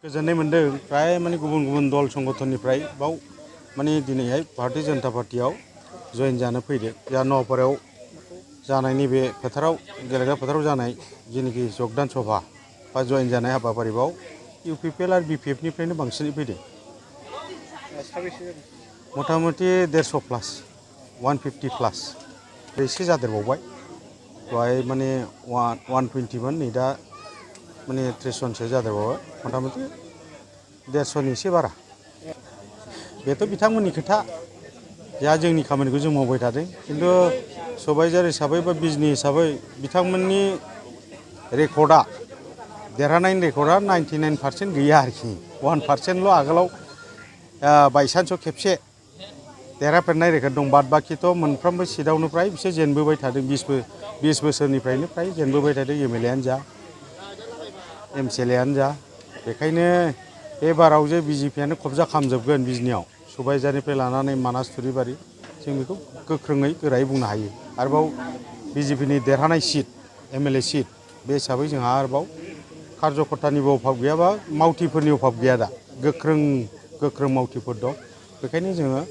गोजोननाय मोनदों फ्राय माने गुबुन गुबुन दल संगठननिफ्राय बाव माने दिनैहाय भारतीय जनता पार्टीयाव जयेन जानो फैदों जा न'फोराव जानाय नैबे फोथाराव गेलेग्रा फोथाराव जानाय जेनाखि जगदान सभा बा जयेन जानाय हाबाफारियाव इउपिपिएल आरो बिपिएफनिफ्रायनो बांसिनै फैदों। मथा मथि 150 प्लास 150 प्लास एसे जादेरबावबाय बेवहाय माने 120मोन नै दा माने 30 जनसो जादेरबावबाय मथा मथि 150नि एसे बारा। बेथ' बिथांमोननि खोथा जा जोंनि खामानिखौ जों मावबाय थादों खिन्थु सबायझार हिसाबै बा बिजनि हिसाबै बिथांमोननि रेकर्डआ देरहानायनि रेकर्डआ 99% गैया आरोखि 1%ल' आगोलाव बायसान्सआव खेबसे देरहाफेरनाय रेकर्ड दं बाद बाखिथ' मोनफ्रोमबो सिटआवनो फ्राय बिसोर जेनबोबाय थादों 20 बोसोरनिफ्रायनो फ्राय जेनबोबाय थादों MLAयानो जा MCLAयानो जा बेखायनो बे बाराव जे बिजेपियानो कब्जा खालामजोबगोन बिजनियाव सबायझारनिफ्राय लानानै मानास थुरिबारि जों बेखौ गोख्रोङै गोरायै बुंनो हायो। आरोबाव बिजेपिनि देरहानाय सिट MLA सिट बे हिसाबै जोंहा आरोबाव कार्जकर्तानिबो अभाब गैया बा मावथिफोरनि अभाब गैया दा गोख्रों मावथिफोर दं। बेखायनो जोङो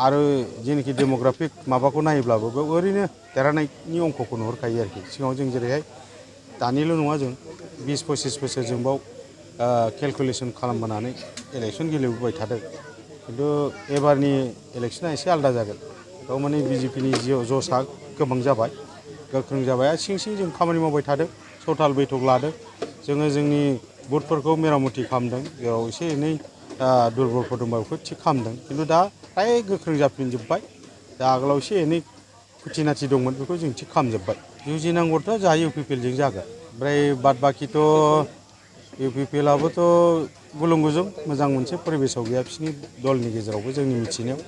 आरो जेनाखि डेम'ग्राफिक माबाखौ नायोब्लाबो बेयाव ओरैनो देरहानायनि अंकखौ नुहुरखायो आरोखि सिगाङाव जों जेरैहाय दानिल' नङा जों 20-25 बोसोर जों बाव केलकुलेसन खालामबोनानै इलेक्सन गेलेबोबाय थादों खिन्थु एबारनि इलेक्सना एसे आलादा जागोन बेयाव माने बिजेपिनि जसआ गोबां जाबाय गोख्रों जाबाय सिं सिं जों खामानि मावबाय थादों सौथाल बैठक लादों जोङो जोंनि बुथफोरखौ मेरामति खालामदों जेराव एसे एनै दुरबलफोर दंबा बेखौ थिग खालामदों खिन्थु दा फ्राय गोख्रों जाफिनजोब्बाय दा आगोलाव एसे एनै खुथिनाथि दंमोन बेखौ जों थिग खालामजोब्बाय जुजिनांगौथ' जोंहा इउपिपिएलजों जागोन ओमफ्राय बाद बाखिथ' इउपिपिएलआबोथ' गुलुं गुजुं मोजां मोनसे परिबेसाव गैया बिसोरनि दलनि गेजेरावबो जोंनि मिथिनायाव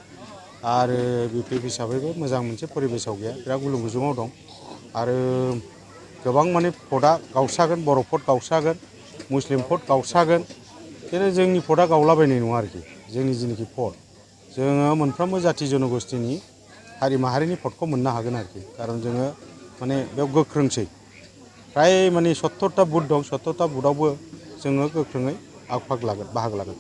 आरो बिपिएफ हिसाबैबो मोजां मोनसे परिबेसाव गैया बिराद गुलुं गुजुङाव दं आरो गोबां माने भटआ गावस्रागोन बर' भट गावस्रागोन मुस्लिम भट गावस्रागोन खिन्थु जोंनि भटआ गावलाबायनाय नङा आरोखि जोंनि जेनाखि भट जोङो मोनफ्रोमबो जाथि जनगोष्ठीनि हारि माहारिनि भटखौ मोननो हागोन आरोखि खारन जोङो माने बेयाव गोख्रोंसै फ्राय माने 70टा बुथ दं 70टा बुथआवबो जोङो गोख्रोङै बाहागो लागोन।